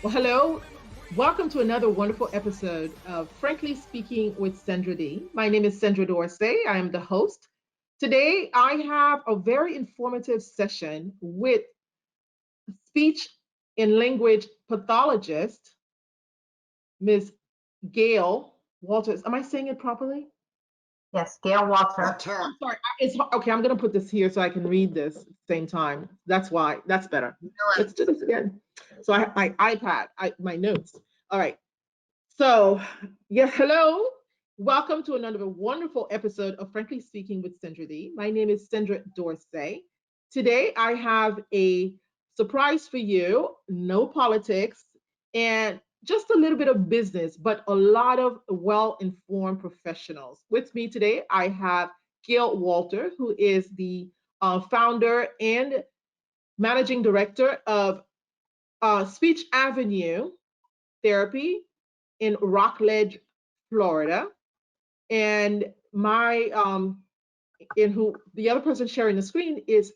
Well, hello. Welcome to another wonderful episode of Frankly Speaking with SENDRA D. My name is SENDRA Dorcé. I am the host. Today, I have a very informative session with speech and language pathologist, Ms. Gail Walters. Am I saying it properly? Yes, Gail Walter. I'm sorry. It's okay. I'm going to put this here so I can read this at the same time. That's why. That's better. Let's do this again. So I have my iPad, my notes. All right. So, yes, hello. Welcome to another wonderful episode of Frankly Speaking with SENDRA D. My name is SENDRA Dorcé. Today, I have a surprise for you, no politics, and just a little bit of business, but a lot of well-informed professionals. With me today, I have Gail Walter, who is the founder and managing director of Speech Avenue Therapy in Rockledge, Florida. And my and who the other person sharing the screen is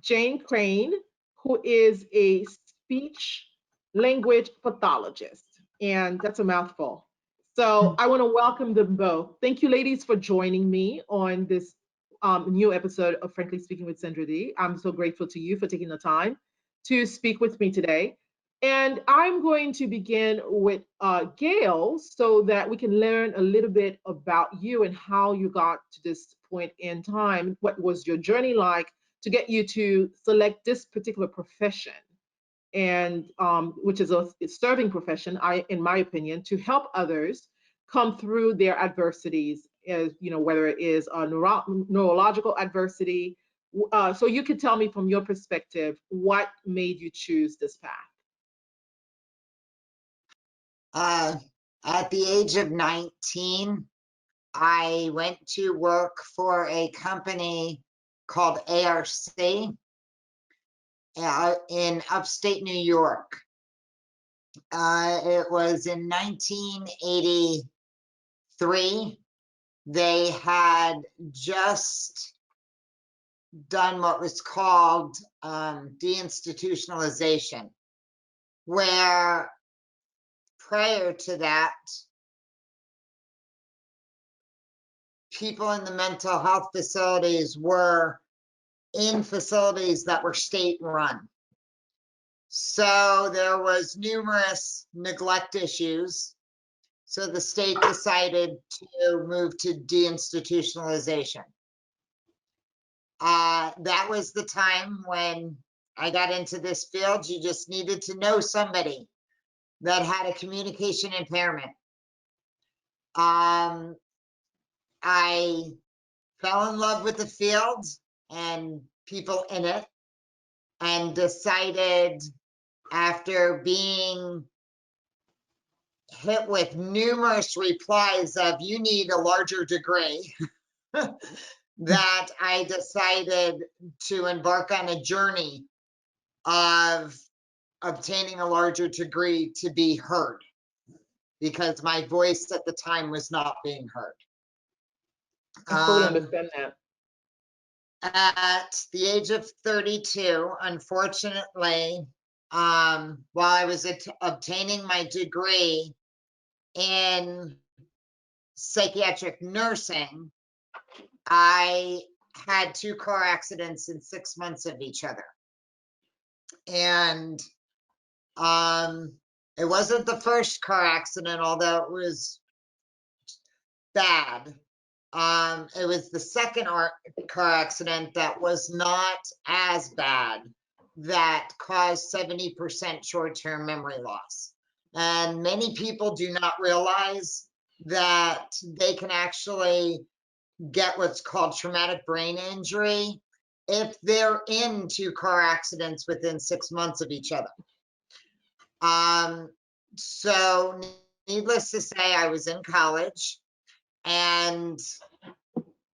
Jane Krane, who is a speech language pathologist. And that's a mouthful. So I want to welcome them both. Thank you, ladies, for joining me on this new episode of Frankly Speaking with SENDRA D. I'm so grateful to you for taking the time to speak with me today. And I'm going to begin with Gail so that we can learn a little bit about you and how you got to this point in time. What was your journey like to get you to select this particular profession? And which is a serving profession, in my opinion, to help others come through their adversities, as you know, whether it is a neurological adversity. So you could tell me from your perspective what made you choose this path. Uh, at the age of 19, I went to work for a company called ARC in upstate New York. It was in 1983. They had just done what was called deinstitutionalization, where prior to that, people in the mental health facilities were in facilities that were state run. So there was numerous neglect issues. So the state decided to move to deinstitutionalization. That was the time when I got into this field. You just needed to know somebody that had a communication impairment. I fell in love with the field and people in it, and decided, after being hit with numerous replies of "you need a larger degree," that I decided to embark on a journey of obtaining a larger degree to be heard, because my voice at the time was not being heard. I fully understand that. At the age of 32, unfortunately, while I was obtaining my degree in psychiatric nursing, I had 2 car accidents in 6 months of each other. And it wasn't the first car accident, although it was bad. It was the second car accident that was not as bad, that caused 70% short-term memory loss. And many people do not realize that they can actually get what's called traumatic brain injury if they're in 2 car accidents within 6 months of each other. So needless to say, I was in college and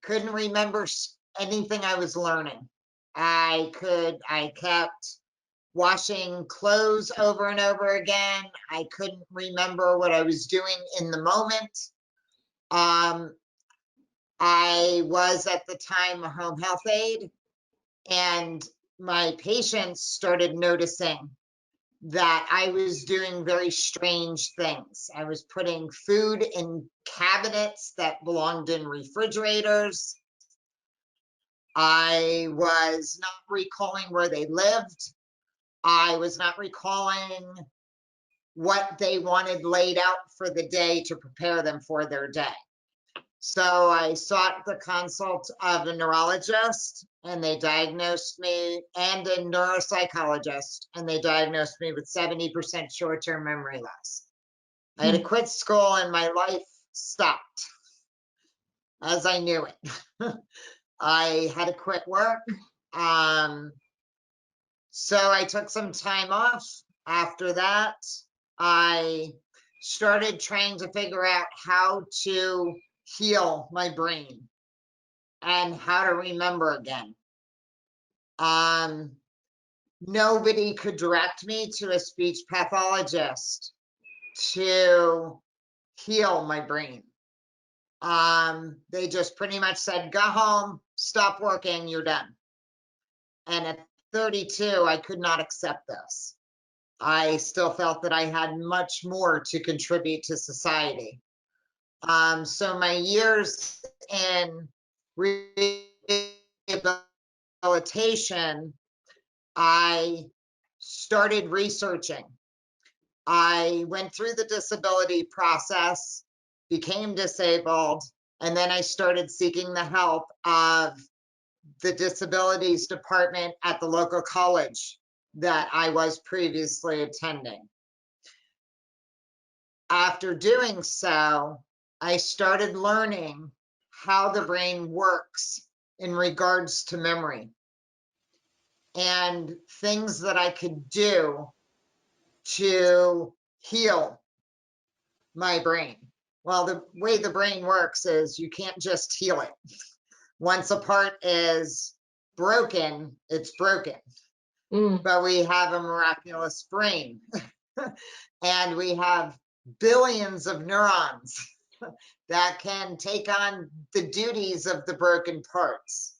couldn't remember anything I was learning. I kept washing clothes over and over again. I couldn't remember what I was doing in the moment. I was at the time a home health aide, and my patients started noticing that I was doing very strange things. I was putting food in cabinets that belonged in refrigerators. I was not recalling where they lived. I was not recalling what they wanted laid out for the day to prepare them for their day. So I sought the consult of a neurologist, and they diagnosed me, and a neuropsychologist, and they diagnosed me with 70% short-term memory loss. I had to quit school and my life stopped as I knew it. I had to quit work. So I took some time off. After that, I started trying to figure out how to heal my brain and how to remember again. Nobody could direct me to a speech pathologist to heal my brain. They just pretty much said, go home, stop working, you're done. And at 32, I could not accept this. I still felt that I had much more to contribute to society. So my years in rehabilitation, I started researching. I went through the disability process, became disabled, and then I started seeking the help of the disabilities department at the local college that I was previously attending. After doing so, I started learning how the brain works in regards to memory and things that I could do to heal my brain. Well, the way the brain works is you can't just heal it. Once a part is broken, it's broken. But we have a miraculous brain and we have billions of neurons that can take on the duties of the broken parts.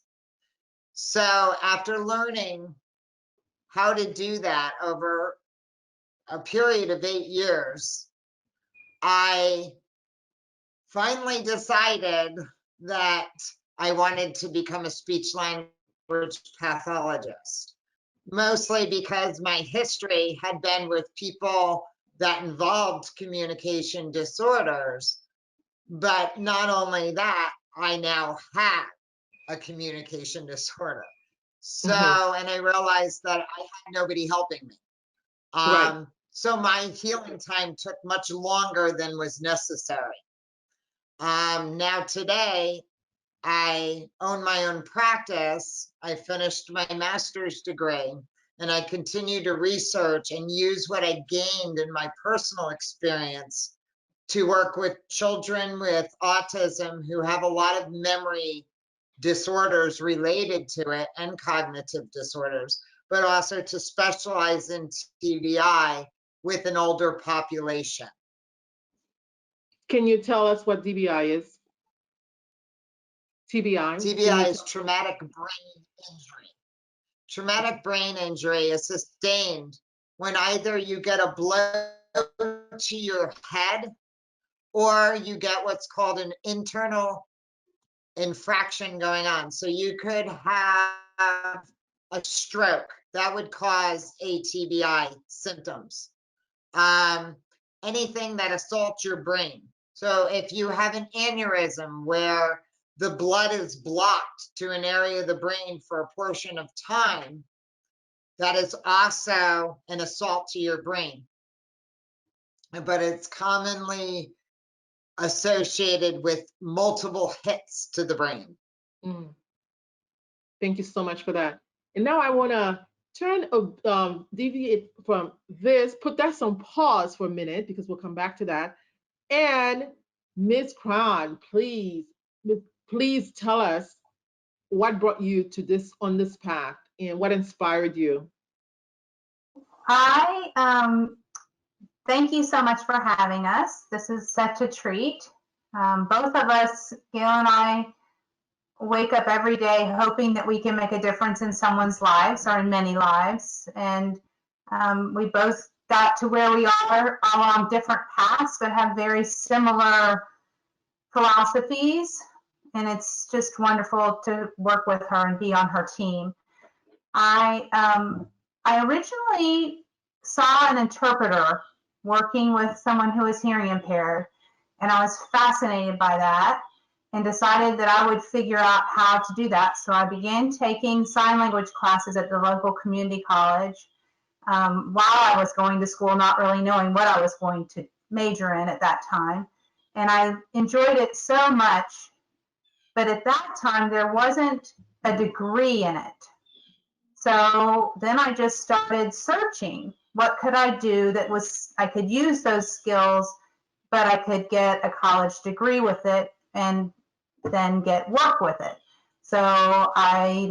So after learning how to do that over a period of 8 years, I finally decided that I wanted to become a speech language pathologist, mostly because my history had been with people that involved communication disorders. But not only that, I now have a communication disorder. So, and I realized that I had nobody helping me. Right. So my healing time took much longer than was necessary. Now today, I own my own practice. I finished my master's degree, and I continue to research and use what I gained in my personal experience to work with children with autism who have a lot of memory disorders related to it and cognitive disorders, but also to specialize in TBI with an older population. Can you tell us what DBI is? TBI? TBI is traumatic brain injury. Traumatic brain injury is sustained when either you get a blow to your head or you get what's called an internal infraction going on. So you could have a stroke that would cause a TBI symptoms. Anything that assaults your brain. So if you have an aneurysm where the blood is blocked to an area of the brain for a portion of time, that is also an assault to your brain. But it's commonly associated with multiple hits to the brain. Thank you so much for that. And now I want to deviate from this, put that on pause for a minute because we'll come back to that. And Ms. Kran, please tell us what brought you to this on this path and what inspired you. Hi, thank you so much for having us. This is such a treat. Both of us, Gail and I, wake up every day hoping that we can make a difference in someone's lives or in many lives. And We both got to where we are along different paths, but have very similar philosophies. And it's just wonderful to work with her and be on her team. I originally saw an interpreter working with someone who was hearing impaired, and I was fascinated by that and decided that I would figure out how to do that. So I began taking sign language classes at the local community college while I was going to school, not really knowing what I was going to major in at that time. And I enjoyed it so much, but at that time there wasn't a degree in it. So then I just started searching. What could I do that was, I could use those skills, but I could get a college degree with it and then get work with it. So I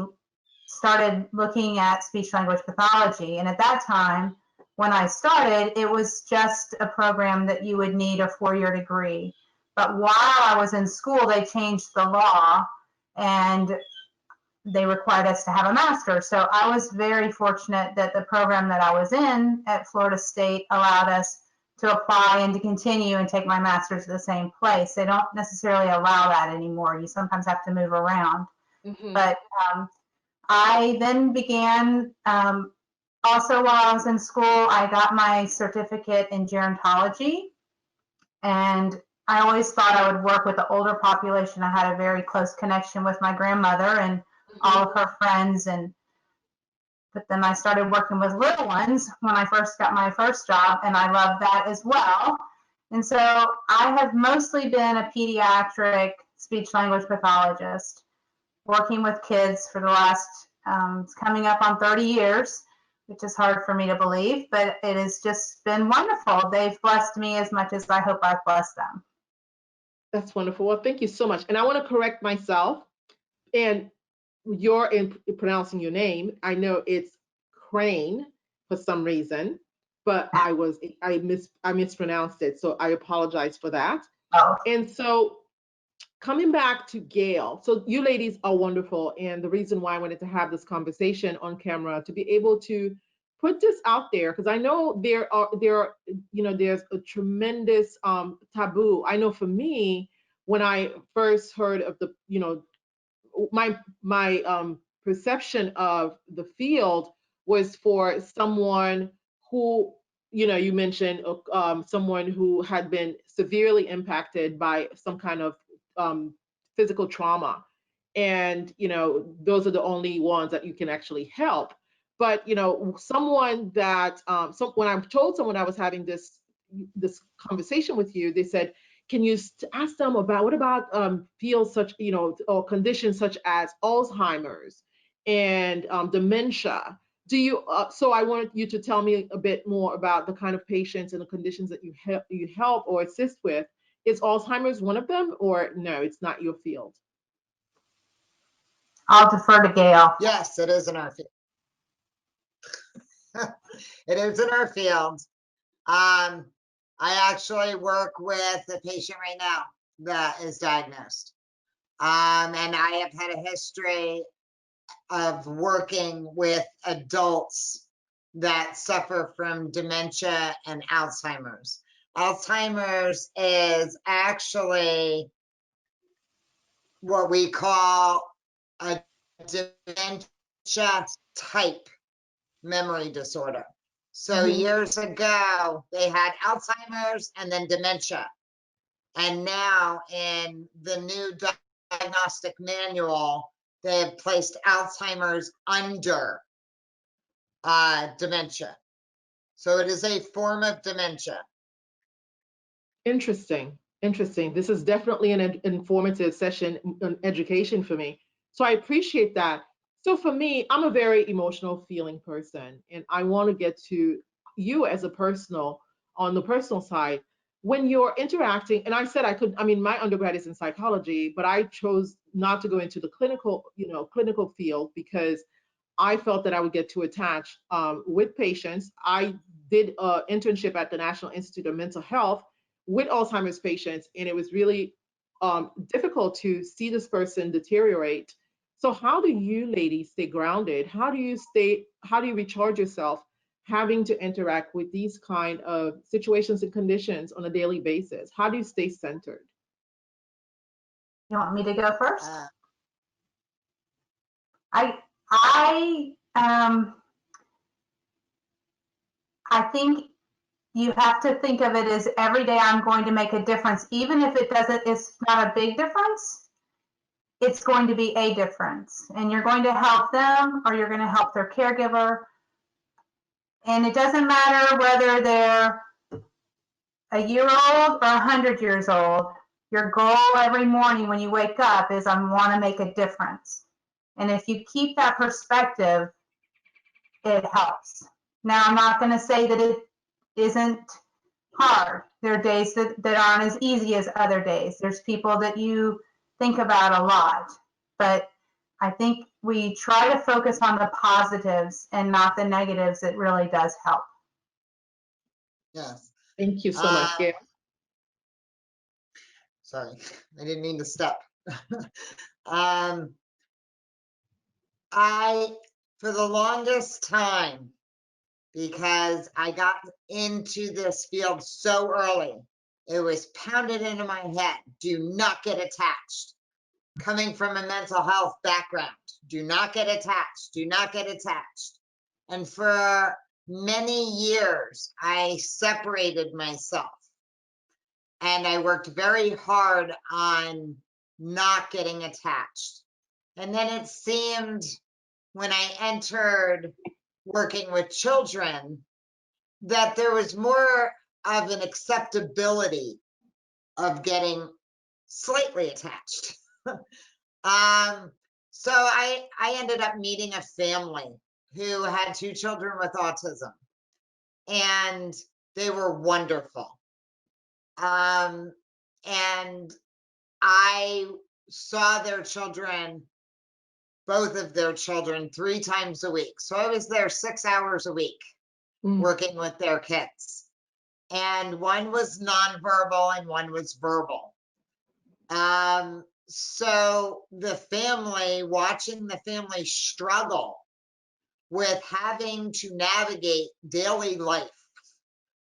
started looking at speech language pathology. And at that time, when I started, it was just a program that you would need a 4-year degree. But while I was in school, they changed the law and they required us to have a master's. So I was very fortunate that the program that I was in at Florida State allowed us to apply and to continue and take my master's at the same place. They don't necessarily allow that anymore. You sometimes have to move around. But I then began, also while I was in school, I got my certificate in gerontology. And I always thought I would work with the older population. I had a very close connection with my grandmother and all of her friends. But then I started working with little ones when I first got my first job, and I loved that as well. And so I have mostly been a pediatric speech language pathologist, working with kids for the last, it's coming up on 30 years, which is hard for me to believe, but it has just been wonderful. They've blessed me as much as I hope I've blessed them. That's wonderful. Well, thank you so much. And I want to correct myself. And you're in pronouncing your name. I know it's Krane for some reason, but I mispronounced it. So I apologize for that. Oh. And so coming back to Gail, so you ladies are wonderful. And the reason why I wanted to have this conversation on camera to be able to put this out there, because I know there's a tremendous taboo. I know for me, when I first heard of the, my perception of the field was for someone who, you mentioned someone who had been severely impacted by some kind of physical trauma. And, those are the only ones that you can actually help. But, someone that, when I told someone I was having this conversation with you, they said, can you ask them about what about fields such, or conditions such as Alzheimer's and dementia? Do you? So I wanted you to tell me a bit more about the kind of patients and the conditions that you help or assist with. Is Alzheimer's one of them, or no? It's not your field. I'll defer to Gail. Yes, it is in our field. It is in our field. I actually work with a patient right now that is diagnosed. And I have had a history of working with adults that suffer from dementia and Alzheimer's. Alzheimer's is actually what we call a dementia type memory disorder. So years ago, they had Alzheimer's and then dementia. And now in the new diagnostic manual, they have placed Alzheimer's under dementia. So it is a form of dementia. Interesting. Interesting. This is definitely an informative session on education for me. So I appreciate that. So for me, I'm a very emotional feeling person, and I want to get to you as a on the personal side. When you're interacting, and I said my undergrad is in psychology, but I chose not to go into the clinical field because I felt that I would get too attached with patients. I did an internship at the National Institute of Mental Health with Alzheimer's patients, and it was really difficult to see this person deteriorate. So how do you ladies stay grounded? How do you recharge yourself? having to interact with these kind of situations and conditions on a daily basis? How do you stay centered? You want me to go first? Uh, I think you have to think of it as every day I'm going to make a difference, even if it's not a big difference, it's going to be a difference. And you're going to help them or you're going to help their caregiver. And it doesn't matter whether they're a year old or 100 years old. Your goal every morning when you wake up is I want to make a difference. And if you keep that perspective, it helps. Now, I'm not going to say that it isn't hard. There are days that aren't as easy as other days. There's people that you think about a lot, but I think we try to focus on the positives and not the negatives. It really does help. yes. Thank you so much, Gail. Sorry, I didn't mean to step. For the longest time, because I got into this field so early, it was pounded into my head, do not get attached. Coming from a mental health background, do not get attached, do not get attached. And for many years, I separated myself. And I worked very hard on not getting attached. And then it seemed when I entered working with children that there was more of an acceptability of getting slightly attached. So I ended up meeting a family who had 2 children with autism, and they were wonderful. And I saw their children, both of their children, 3 times a week. So I was there 6 hours a week working with their kids. And one was nonverbal and one was verbal. So the family, watching the family struggle with having to navigate daily life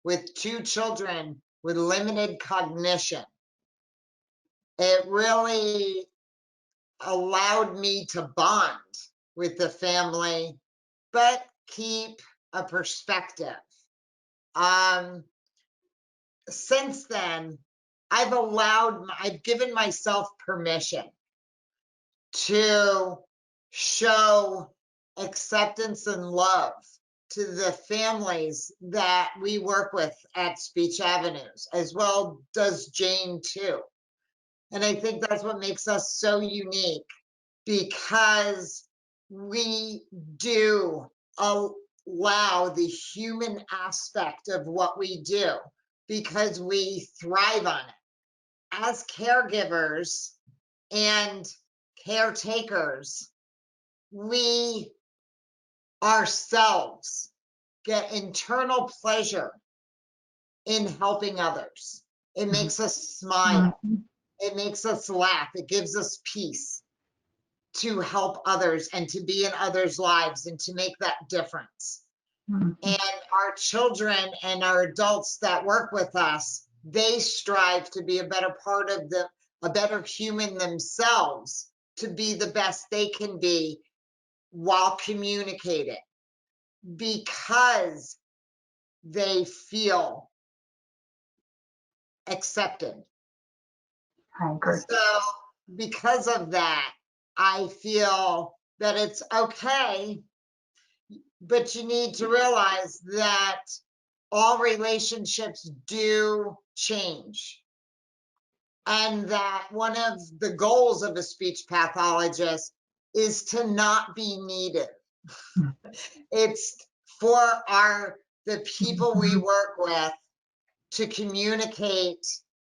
with 2 children with limited cognition, it really allowed me to bond with the family, but keep a perspective. Since then, I've given myself permission to show acceptance and love to the families that we work with at Speech Avenues, as well does Jane too. And I think that's what makes us so unique, because we do allow the human aspect of what we do, because we thrive on it. As caregivers and caretakers, we ourselves get internal pleasure in helping others. It makes us smile. It makes us laugh. It gives us peace to help others and to be in others' lives and to make that difference. And our children and our adults that work with us, they strive to be a better part of a better human themselves, to be the best they can be while communicating, because they feel accepted. I agree. So because of that, I feel that it's okay, but you need to realize that all relationships do change. And that one of the goals of a speech pathologist is to not be needed. It's for the people we work with to communicate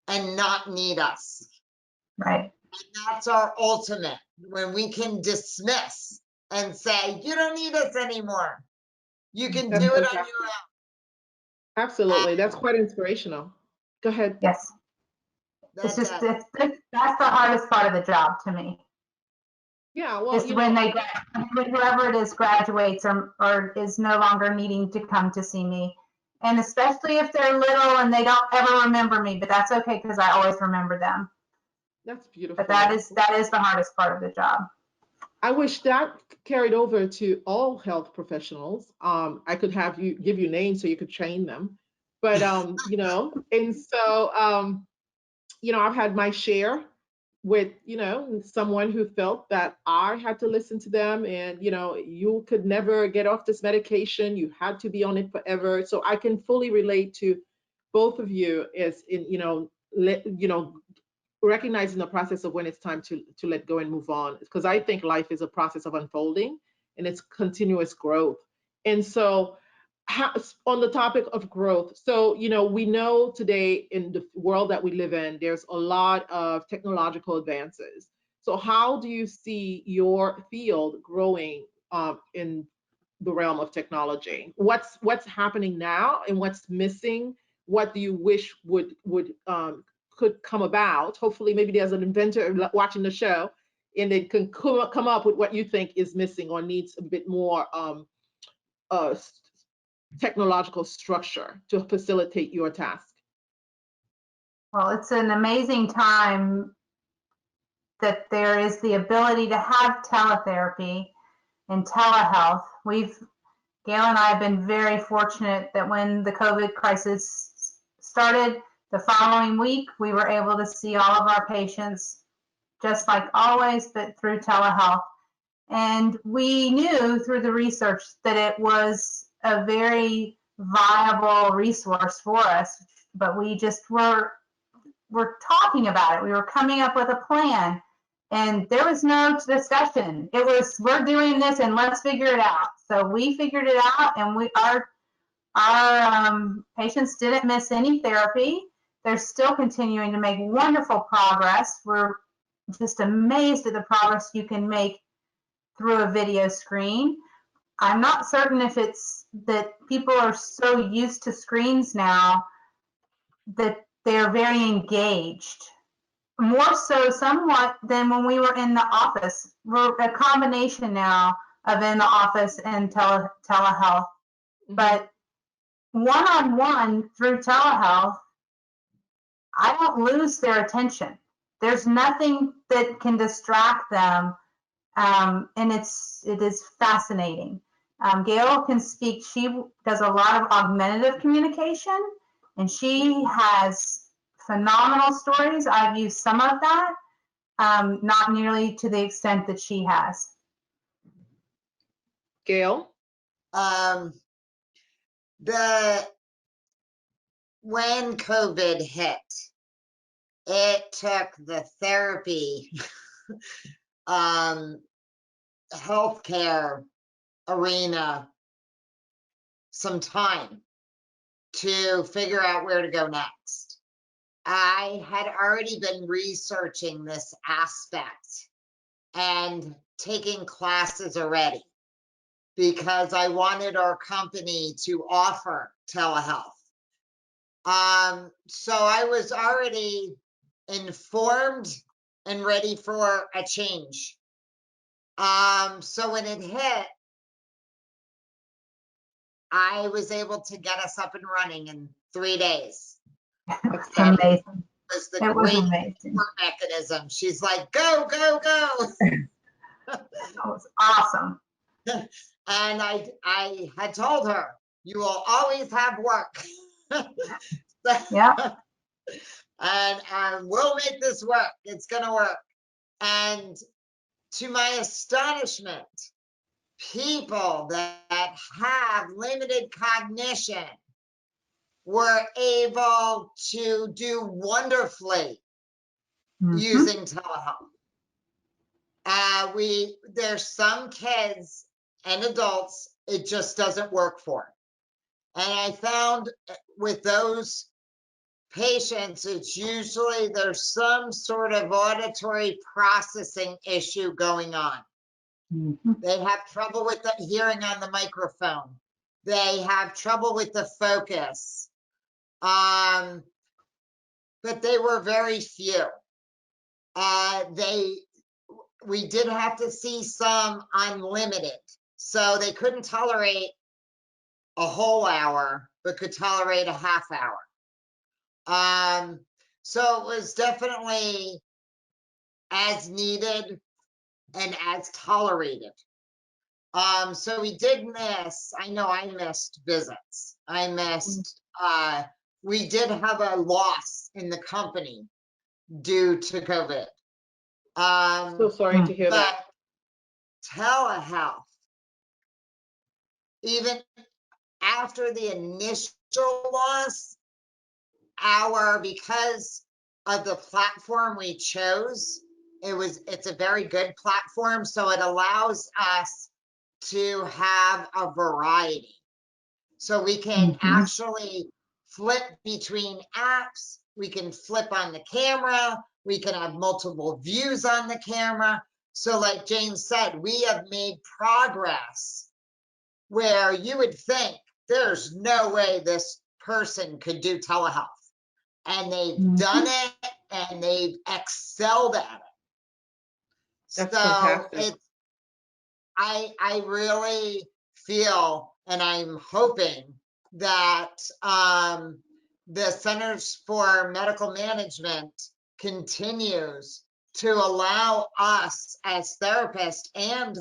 and not need us. Right. And that's our ultimate, when we can dismiss and say, you don't need us anymore. You can do it on your own. Absolutely. That's quite inspirational. Go ahead. Yes. It's just, that's the hardest part of the job to me. Yeah, well, Is when they when whoever it is graduates or is no longer needing to come to see me. And especially if they're little and they don't ever remember me, but that's okay because I always remember them. that's beautiful. But that is the hardest part of the job. I wish that carried over to all health professionals. I could have you give you names so you could train them. But you know, and so you know, I've had my share with, you know, someone who felt that I had to listen to them and, you know, you could never get off this medication. You had to be on it forever. So I can fully relate to both of you as in, you know, recognizing the process of when it's time to let go and move on, because I think life is a process of unfolding and it's continuous growth. And so on the topic of growth, so you know, we know today in the world that we live in, there's a lot of technological advances. So how do you see your field growing in the realm of technology? What's happening now and what's missing? What do you wish would could come about? Hopefully, maybe there's an inventor watching the show, and they can come up with what you think is missing or needs a bit more uh, technological structure to facilitate your task. Well, it's an amazing time that there is the ability to have teletherapy and telehealth. Gail and I have been very fortunate that when the COVID crisis started, the following week, we were able to see all of our patients just like always, but through telehealth. And we knew through the research that it was a very viable resource for us, but we just were talking about it. We were coming up with a plan, and there was no discussion. It was, we're doing this and let's figure it out. So we figured it out, and our patients didn't miss any therapy. They're still continuing to make wonderful progress. We're just amazed at the progress you can make through a video screen. I'm not certain if it's that people are so used to screens now that they're very engaged. More so somewhat than when we were in the office. We're a combination now of in the office and telehealth. Mm-hmm. But one-on-one through telehealth, I don't lose their attention. There's nothing that can distract them, and it is fascinating. Gail can speak. She does a lot of augmentative communication, and she has phenomenal stories. I've used some of that, not nearly to the extent that she has. Gail? When COVID hit, it took the therapy healthcare arena some time to figure out where to go next. I had already been researching this aspect and taking classes already because I wanted our company to offer telehealth. So I was already informed and ready for a change. So when it hit, I was able to get us up and running in 3 days. That's amazing. Was the great support mechanism. She's like, go, go, go. That was awesome. And I had told her, you will always have work. Yeah. And we'll make this work. It's going to work. And to my astonishment, people that have limited cognition were able to do wonderfully using telehealth. There's some kids and adults it just doesn't work for. And I found with those patients, it's usually there's some sort of auditory processing issue going on. They have trouble with the hearing on the microphone. They have trouble with the focus. But they were very few. we did have to see some unlimited. So they couldn't tolerate a whole hour, but could tolerate a half hour. So it was definitely as needed and as tolerated. So we did miss, I know I missed visits. I missed, we did have a loss in the company due to COVID. So sorry to hear that. Telehealth, even after the initial loss, because of the platform we chose, it's a very good platform, so it allows us to have a variety. So we can actually flip between apps, we can flip on the camera, we can have multiple views on the camera. So like Jane said, we have made progress where you would think there's no way this person could do telehealth. And they've done it and they've excelled at it. That's so fantastic. it's, I really feel, and I'm hoping that the Centers for Medical Management continues to allow us as therapists and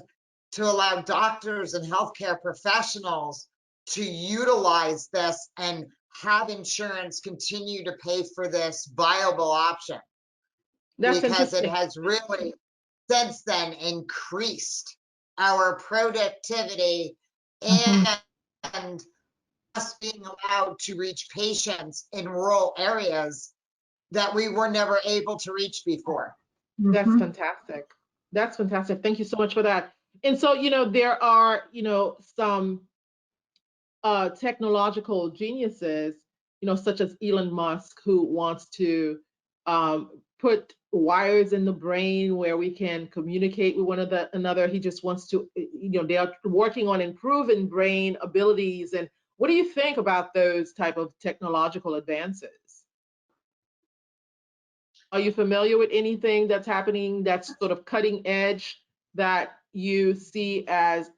to allow doctors and healthcare professionals to utilize this and have insurance continue to pay for this viable option. That's because it interesting. has really since then increased our productivity and us being allowed to reach patients in rural areas that we were never able to reach before. That's fantastic. That's fantastic. Thank you so much for that. And so, there are, some technological geniuses, such as Elon Musk, who wants to put wires in the brain where we can communicate with one another. He just wants to, they are working on improving brain abilities. And what do you think about those type of technological advances? Are you familiar with anything that's happening that's sort of cutting edge that you see as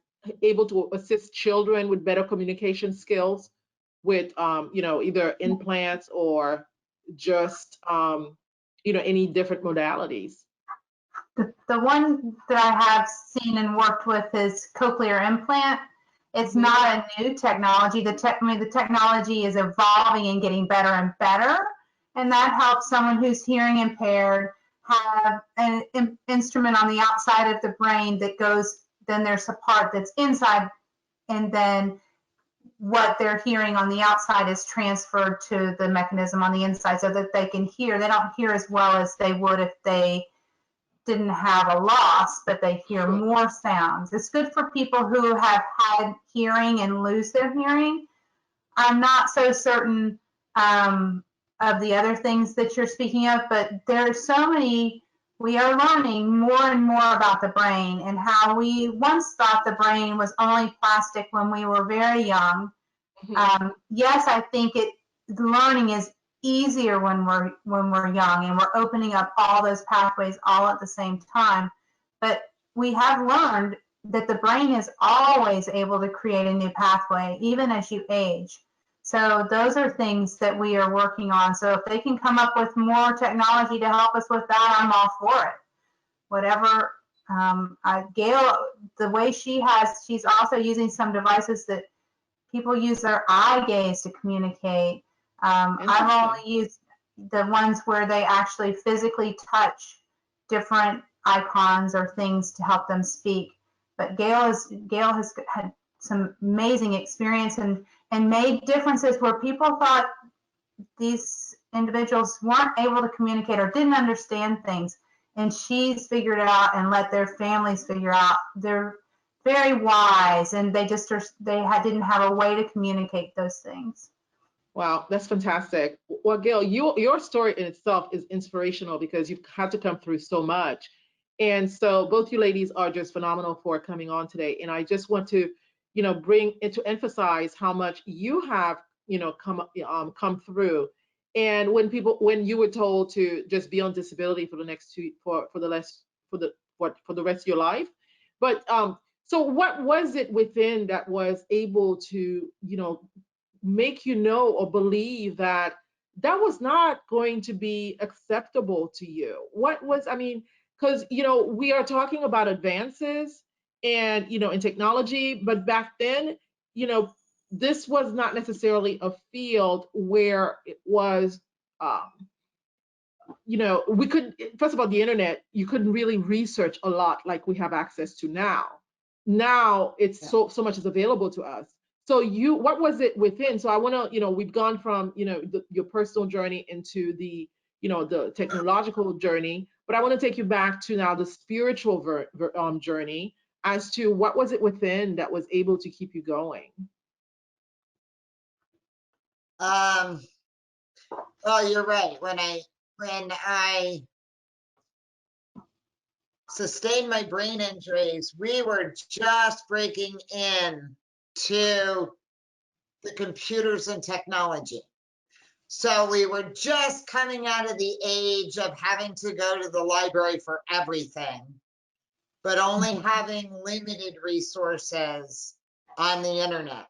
able to assist children with better communication skills with, either implants or just, any different modalities? The one that I have seen and worked with is cochlear implant. It's not a new technology. The technology is evolving and getting better and better. And that helps someone who's hearing impaired have an instrument on the outside of the brain that goes, then there's a part that's inside, and then what they're hearing on the outside is transferred to the mechanism on the inside so that they can hear. They don't hear as well as they would if they didn't have a loss, but they hear more sounds. It's good for people who have had hearing and lose their hearing. I'm not so certain of the other things that you're speaking of, but there are so many. We are learning more and more about the brain and how we once thought the brain was only plastic when we were very young. Yes, I think learning is easier when we're young and we're opening up all those pathways all at the same time. But we have learned that the brain is always able to create a new pathway, even as you age. So those are things that we are working on. So if they can come up with more technology to help us with that, I'm all for it. Whatever. Gail, the way she's also using some devices that people use their eye gaze to communicate. I've only used the ones where they actually physically touch different icons or things to help them speak. But Gail has had some amazing experience and made differences where people thought these individuals weren't able to communicate or didn't understand things. And she's figured it out and let their families figure out. They're very wise, and they didn't have a way to communicate those things. Wow, that's fantastic. Well, Gail, your story in itself is inspirational because you've had to come through so much. And so both you ladies are just phenomenal for coming on today. And I just want to, bring it to emphasize how much you have, come through. And when you were told to just be on disability for the next for the for the rest of your life. But so what was it within that was able to, make you know or believe that that was not going to be acceptable to you? What was, I mean, because, we are talking about advances and, in technology, but back then, this was not necessarily a field where it was, um, we could, first of all, the internet, you couldn't really research a lot like we have access to now. Now it's so much is available to us. So what was it within? So I want to, we've gone from, your personal journey into the, the technological journey, but I want to take you back to now the spiritual journey as to what was it within that was able to keep you going? Well, you're right. When I sustained my brain injuries, we were just breaking in to the computers and technology. So we were just coming out of the age of having to go to the library for everything, but only having limited resources on the internet.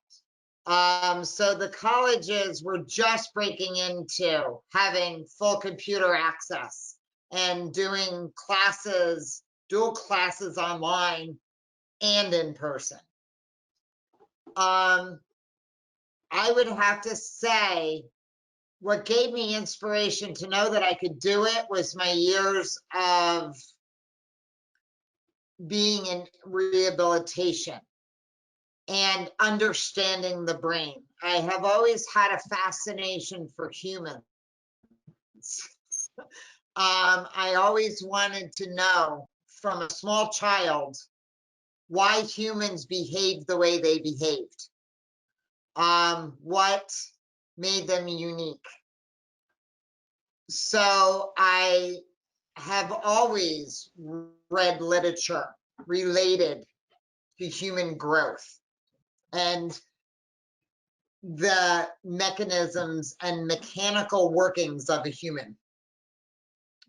So the colleges were just breaking into having full computer access and doing classes, dual classes online and in person. I would have to say what gave me inspiration to know that I could do it was my years of being in rehabilitation and understanding the brain. I have always had a fascination for humans. I always wanted to know from a small child why humans behaved the way they behaved. What made them unique. So I have always read literature related to human growth and the mechanisms and mechanical workings of a human.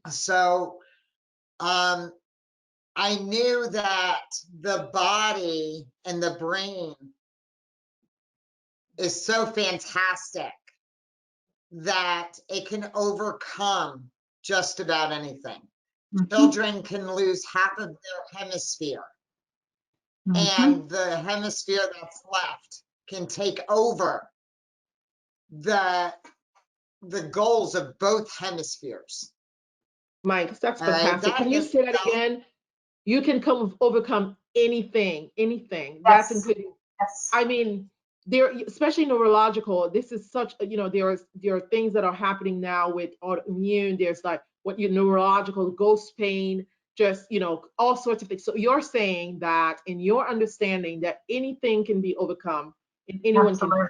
So I knew that the body and the brain is so fantastic that it can overcome just about anything. Children can lose half of their hemisphere, and the hemisphere that's left can take over the goals of both hemispheres. Mike, that's fantastic. Can you say that again? You can overcome anything. Yes. That's including. Yes. I mean, there, especially neurological. This is such. There are things that are happening now with autoimmune. There's like what your neurological, ghost pain, just all sorts of things. So you're saying that in your understanding that anything can be overcome and anyone Absolutely. can.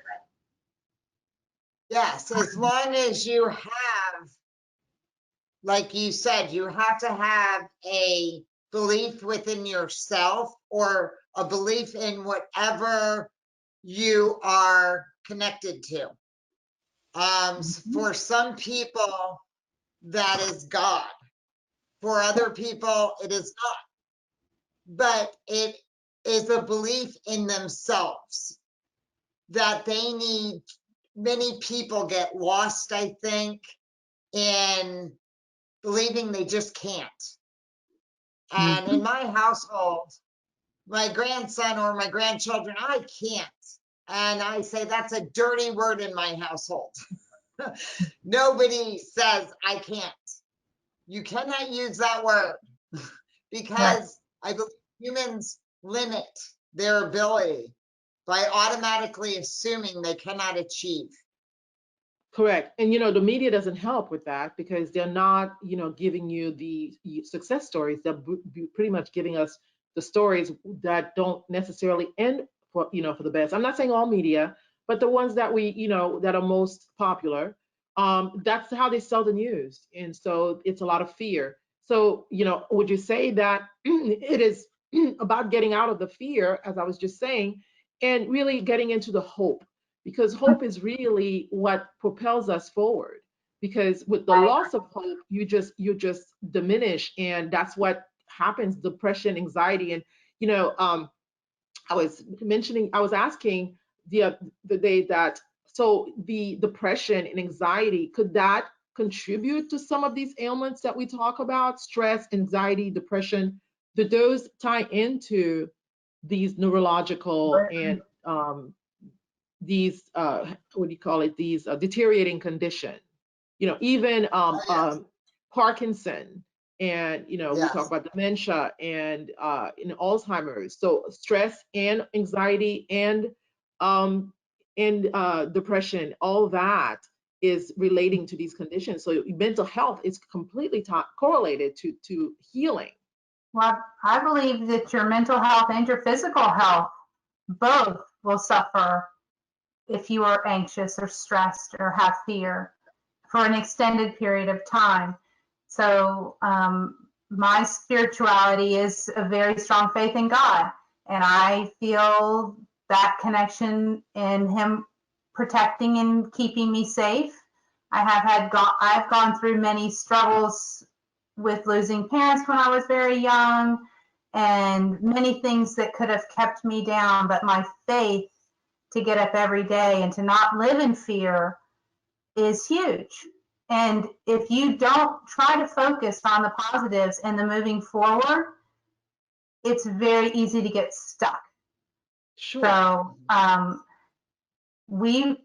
Yes, as long as you have, like you said, you have to have a belief within yourself or a belief in whatever you are connected to. For some people, that is God. For other people, it is not. But it is a belief in themselves that they need. Many people get lost, I think, in believing they just can't. And in my household, my grandson or my grandchildren, I can't. And I say that's a dirty word in my household. Nobody says I can't. You cannot use that word because I believe humans limit their ability by automatically assuming they cannot achieve. Correct. And the media doesn't help with that because they're not, giving you the success stories. They're pretty much giving us the stories that don't necessarily end for, for the best. I'm not saying all media, but the ones that we, that are most popular, that's how they sell the news. And so it's a lot of fear. So, would you say that it is about getting out of the fear, as I was just saying, and really getting into the hope? Because hope is really what propels us forward. Because with the loss of hope, you just diminish, and that's what happens, depression, anxiety. And, you know, I was asking the day that, so the depression and anxiety, could that contribute to some of these ailments that we talk about? Stress, anxiety, depression, do those tie into these neurological and these what do you call it, these deteriorating conditions? You know, even Yes. Parkinson, and you know, we talk Yes. about dementia and in Alzheimer's. So stress and anxiety and depression, all that is relating to these conditions. So mental health is completely correlated to healing. Well, I believe that your mental health and your physical health both will suffer if you are anxious or stressed or have fear for an extended period of time. So my spirituality is a very strong faith in God, and I feel that connection in Him protecting and keeping me safe. I've gone through many struggles with losing parents when I was very young, and many things that could have kept me down, but my faith to get up every day and to not live in fear is huge. And if you don't try to focus on the positives and the moving forward, it's very easy to get stuck. Sure. So Gail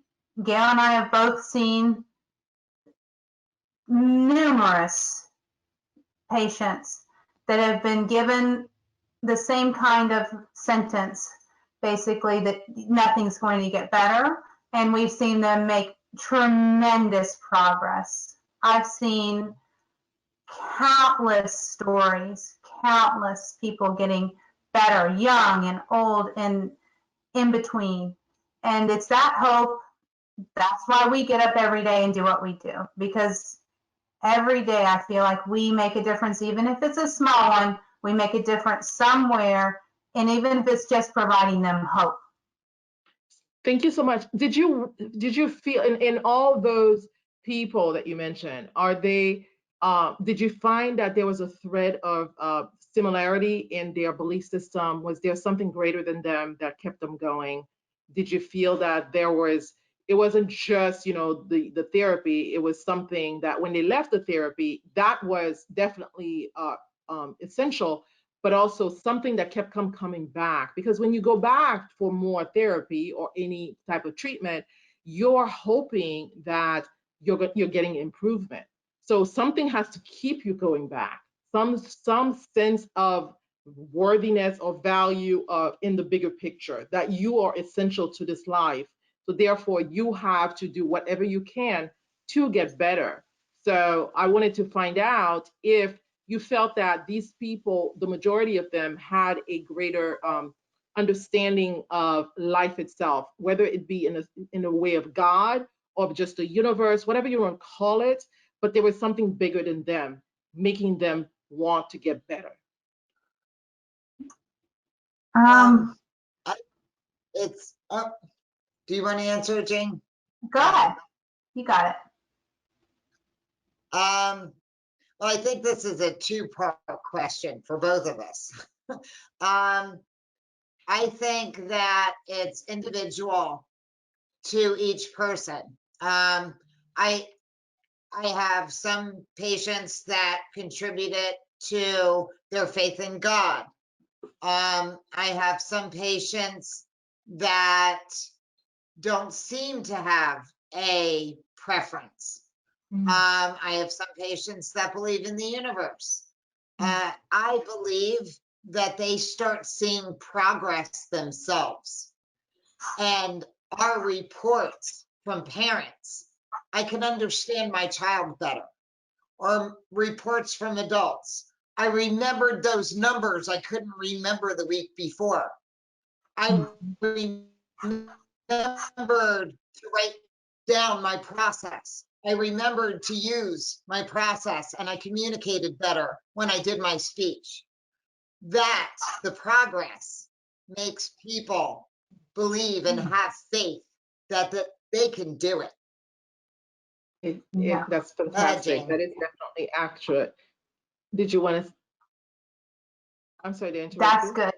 and I have both seen numerous patients that have been given the same kind of sentence, basically that nothing's going to get better. And we've seen them make tremendous progress. I've seen countless stories, countless people getting better, young and old and in between. And it's that hope. That's why we get up every day and do what we do, because every day I feel like we make a difference, even if it's a small one, we make a difference somewhere, and even if it's just providing them hope. Thank you so much. Did you feel in all those people that you mentioned, are they did you find that there was a thread of similarity in their belief system? Was there something greater than them that kept them going? Did you feel that it wasn't just, you know, the therapy, it was something that when they left the therapy, that was definitely essential, but also something that kept coming back? Because when you go back for more therapy or any type of treatment, you're hoping that you're getting improvement. So something has to keep you going back. Some sense of worthiness or value in the bigger picture, that you are essential to this life. So therefore, you have to do whatever you can to get better. So I wanted to find out if you felt that these people, the majority of them, had a greater understanding of life itself, whether it be in a way of God or just the universe, whatever you want to call it, but there was something bigger than them, making them want to get better. I, it's do you want to answer it, Jane? Go ahead. You got it. Well, I think this is a two-part question for both of us. I think that it's individual to each person. I have some patients that contributed to their faith in God. I have some patients that don't seem to have a preference. I have some patients that believe in the universe. I believe that they start seeing progress themselves. And our reports from parents, I can understand my child better. Or reports from adults, I remembered those numbers I couldn't remember the week before. I remembered to write down my process. I remembered to use my process, and I communicated better when I did my speech. That the progress makes people believe and have faith that they can do it. Yeah. That's fantastic. That is definitely accurate. Did you want to? I'm sorry to interrupt That's you. good.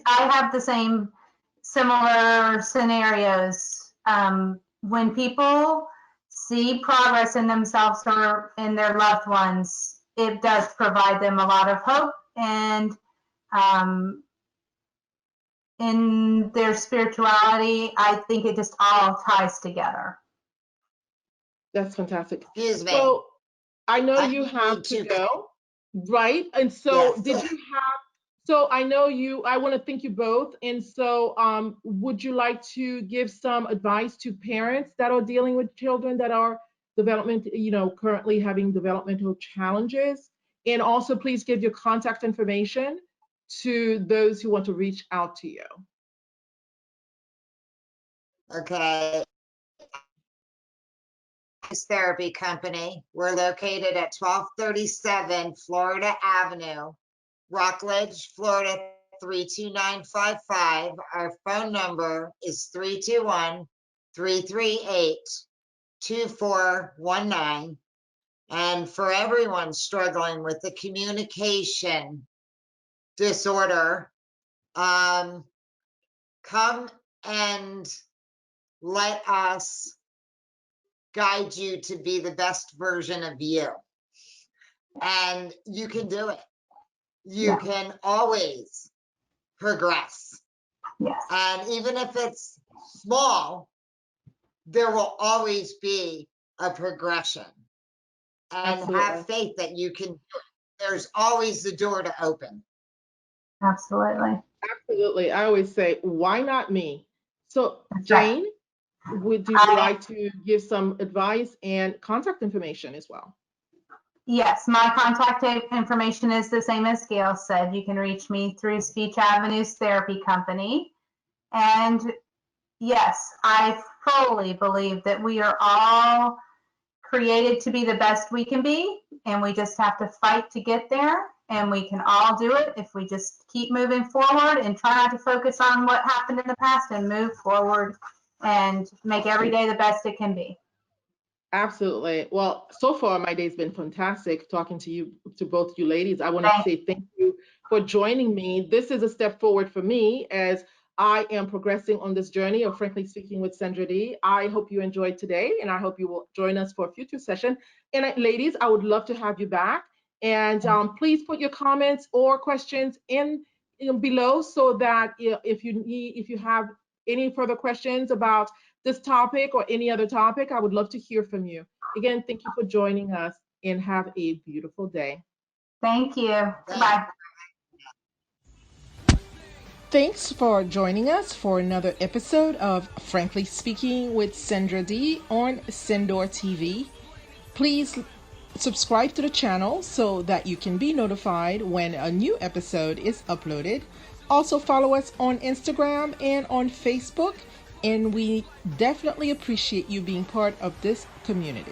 I have the same similar scenarios. When people see progress in themselves or in their loved ones, it does provide them a lot of hope, and in their spirituality, I think it just all ties together. That's fantastic. Excuse me. So I know I you have need to to- go, right? And so Yes. did you have, so I know you, I want to thank you both. And so would you like to give some advice to parents that are dealing with children that are currently having developmental challenges? And also please give your contact information to those who want to reach out to you. Okay. Therapy company. We're located at 1237 Florida Avenue, Rockledge, Florida 32955. Our phone number is 321-338-2419. And for everyone struggling with the communication disorder, come and let us guide you to be the best version of you. And you can do it. You can always progress. Yes. And even if it's small, there will always be a progression. And Absolutely. have faith that you can do it. There's always the door to open. Absolutely. Absolutely. I always say, why not me? So That's right. Jane, would you like to give some advice and contact information as well? Yes, my contact information is the same as Gail said. You can reach me through Speech Avenues Therapy Company. And yes, I fully believe that we are all created to be the best we can be, and we just have to fight to get there. And we can all do it if we just keep moving forward and try not to focus on what happened in the past and move forward and make every day the best it can be. Absolutely. Well, so far my day's been fantastic talking to you, to both you ladies. I want to say thank you for joining me. This is a step forward for me as I am progressing on this journey of Frankly Speaking with SENDRA D. I hope you enjoyed today, and I hope you will join us for a future session. And ladies, I would love to have you back. And please put your comments or questions in below so that if you have any further questions about this topic or any other topic, I would love to hear from you. Again, thank you for joining us and have a beautiful day. Thank you. Bye. Thanks for joining us for another episode of Frankly Speaking with SENDRA D on Sendor TV. Please subscribe to the channel so that you can be notified when a new episode is uploaded. Also follow us on Instagram and on Facebook, and we definitely appreciate you being part of this community.